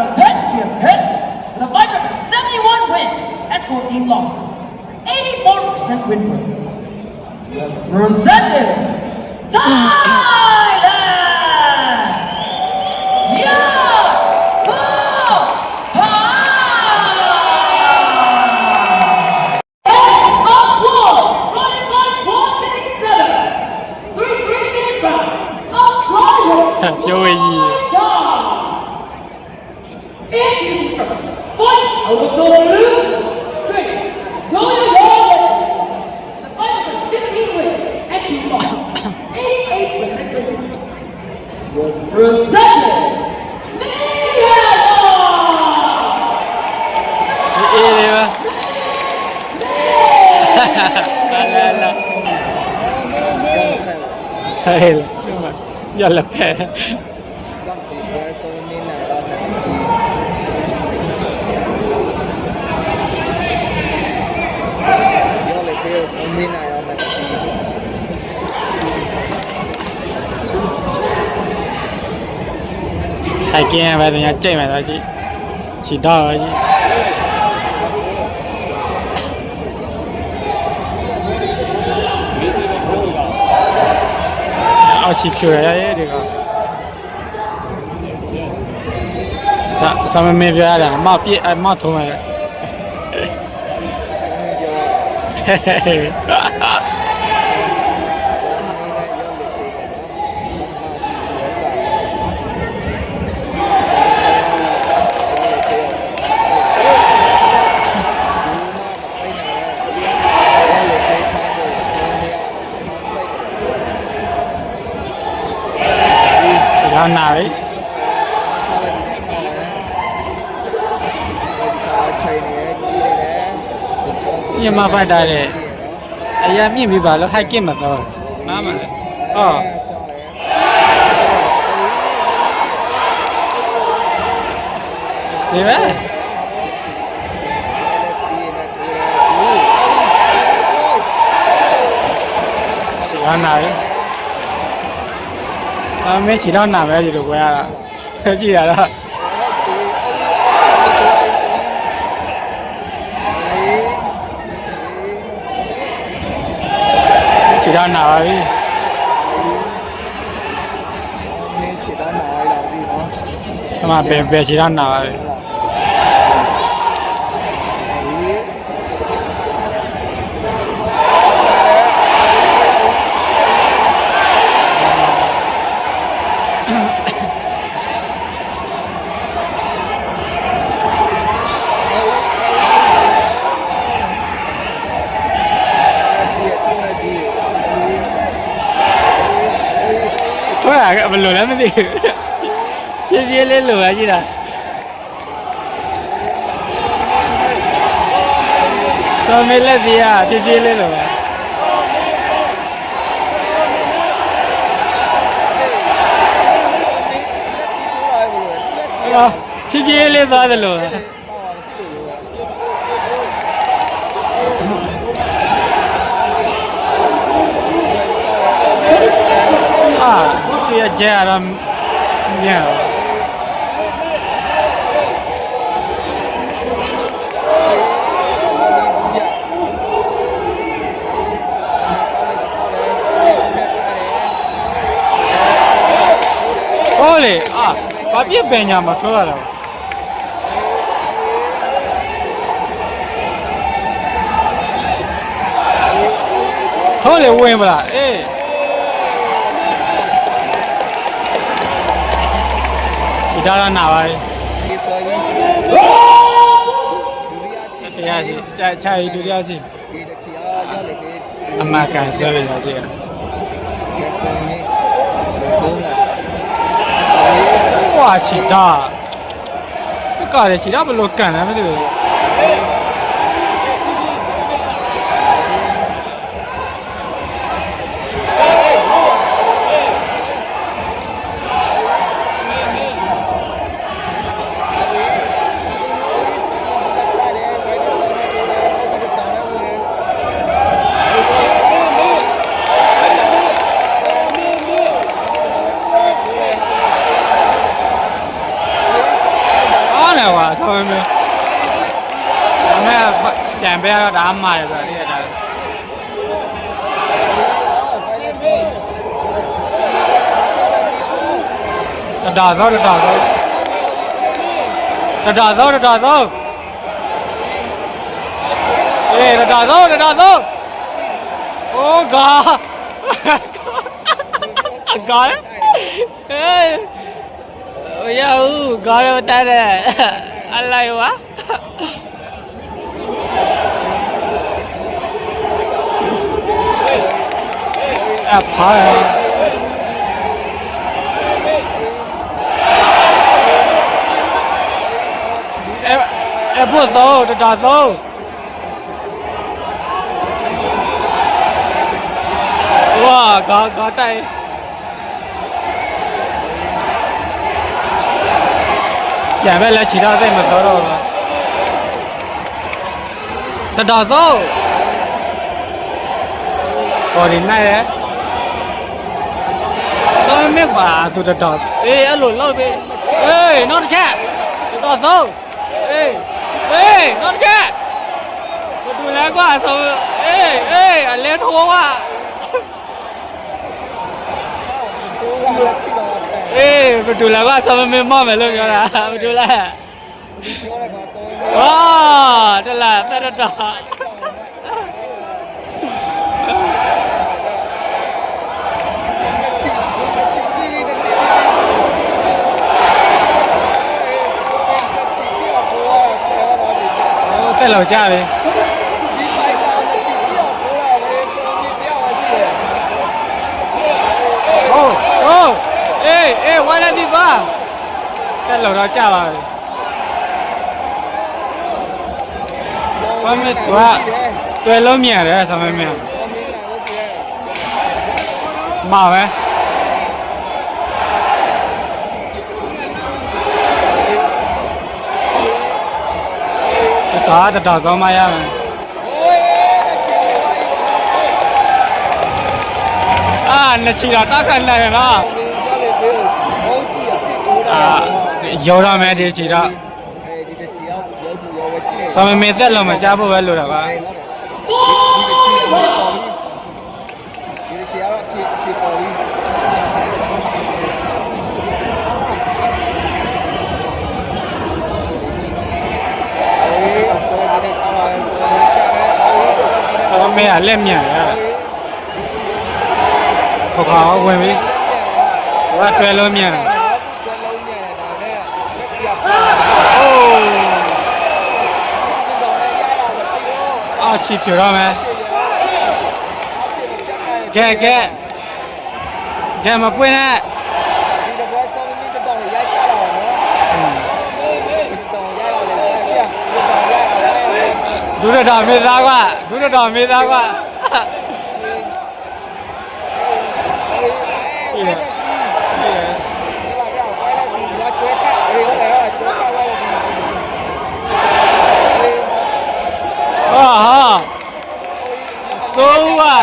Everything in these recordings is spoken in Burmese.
the pit, with a vibrant of 71 wins and 14 losses, 84% win rate. Representing Thailand! Phiêu gì? Hey, giờ lập thể. Hai kia về nhà chơi mà thôi chị, chỉ đo thôi chị. Chỉ phiêu đấy được không? Sao mà mình về là mau biết mau thôi mà. Nào đấy nhưng mà phải đây này ai em nhìn bị bảo nó hai kim mà thôi má mà xí vậy chỉ ăn nào đấy mấy chỉ đó nằm ở gì được qua là gì đó chỉ đó nào ấy chỉ đó nào ấy làm gì nó mà về chỉ đó nào ấy mình lừa lắm cái gì chia lên lừa gì nè sao mấy lên gì à chia lên lừa chia lên sao được lừa yeah, yeah. Ole, có biết về nhà mà thôi rồi. Thôi để quên mà lại, ê. Đó nào rồi? Dạ chị, chạy đi ra chị. Mà cả xe về ra chị. Wow, chị đó. Cái cả này chị đó mà lột cảnh lắm mới được. တယ်ကွာဆောင်းမင်းအမေပြန်ပေးတော့ဒါမှရတယ်ဆိုတာဒီကဒါဒါသောအေးဒါသောโอ้กาเอ้ยโอ้ยกาတော့တက်တယ်အလိုက်ဝါအဖာพวกโตตาโตว้ากาไตပြန်ပဲလဲခြေထားသိမတော်တော့ဘူးတโตပေါ်နေနိုင်ရဲ့သောမြက်ပါသူတတော်အေးအဲ့လိုလောက်ပြီအေးနောက်တစ်ချက်တโตအေးနောက်တစ်ချက်မတူလဲကွာဆိုအေးအလဲထိုးကွာအေးမတူလဲကွာဆောင်းမင်းမော့မယ်လို့ပြောတာမတူလဲဝါတလားတက်တော့တက်လောက်ကြပြီဟုတ်အေးဝါလာဒီပါတက်လောက်တော့ကြပါပြီဆမ်းမင်းကတွယ်လုံးမြန်တယ်ဆမ်းမင်းမှာပဲတတော်ကောင်းမရမယ်နှစ်ချီတော့တောက်ခံနိုင်ရလားရောရမယ်ဒီချီတော့ဆမ်းမင်းသက်လုံးမကြားဖို့ပဲလိုတာပါဒီချီကတော့ဖြေပေါ်ပြီမင်းကလက်မြန်ရခေါခေါဝင်ပြီဟိုကတွဲလုံးမြန်အော်ချီပြရမယ်ကဲမပွင့်နဲ့ဒီတော့ဘွားဆောင်းမင်းတောင်းရိုက်ချလာတော့နော်ဒီတော့ရိုက်လာလေကြာဒီတော့ရိုက်လာလေဒုရတော်မေသားကွာဆိုးว่ะ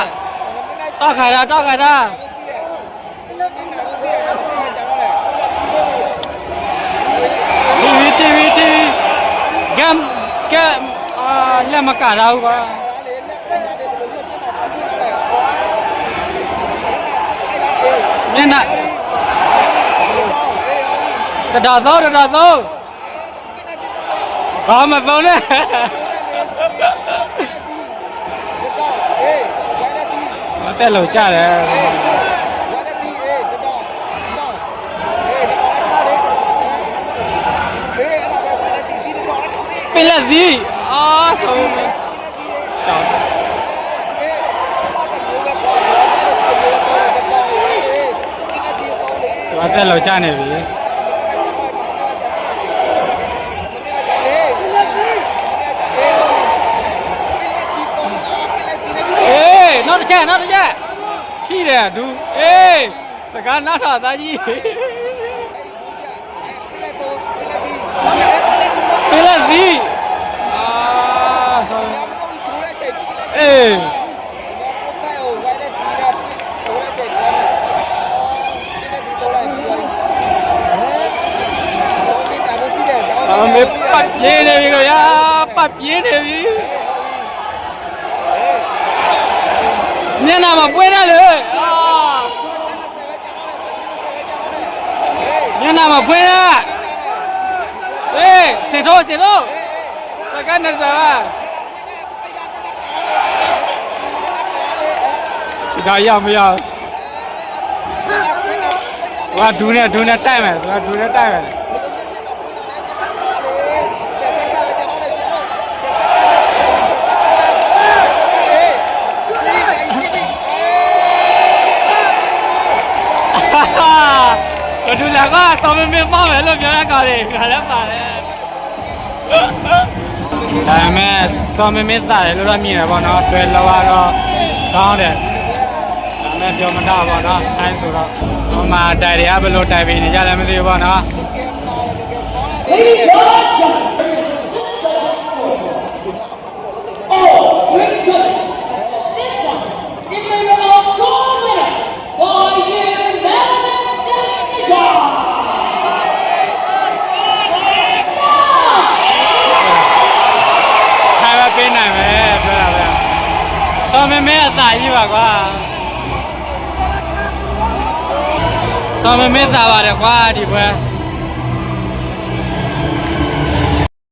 တောက်ခါတာတီဗီဂမ်လက်မကတာဘူးကွာမျက်နှာတတော်သောဘာမသုံးနဲ့တက်လို့ကြတယ်ပင်လက်စီဆုံးကြောက်တော့တက်လို့ကြနေပြီနောက်တစ်ချက်ခိတယ်ဒူစကားနားထောင်သားကြီးပင်လက်စီဆုံးမ ဆောင်းမေပတ်ပြင်းနေပြီကွာပတ်ပြင်းနေပြီမျက်နှာမှာပွင့်တယ်လေမျက်နှာမှာပွင့်ရအေးစင်တော့စကန်နေစားဒါရမရဟာဒူနဲ့တိုက်မယ်သူကဒူနဲ့တိုက်မယ်ဒူလာကဆောင်းမင်းမောက်မယ်လို့ပြောရကောတယ်ခါလည်းပါတယ်ဒါပေမဲ့ဆောင်းမင်းသားတယ်လို့တော့မြင်တယ်ပေါ့နော်တွေ့လောက်တော့ကောင်းတယ်ဒါပေမဲ့ပြောမတာပေါ့နော်အဲဆိုတော့ဟိုမှာတိုက်တွေကဘယ်လိုတိုက်ပြီးနေကြလဲမသိဘူးပေါ့နော် Ladies and gentlemen, oh, great goodness. This one, in favor of gold winner by unanimous decision. ထိုင်မပေးနိုင်မယ်ပြောတာပဲဆောင်းမင်းအသာကြီးပါကွာဆောင်းမင်းသာပါတယ်ကွာဒီပွဲ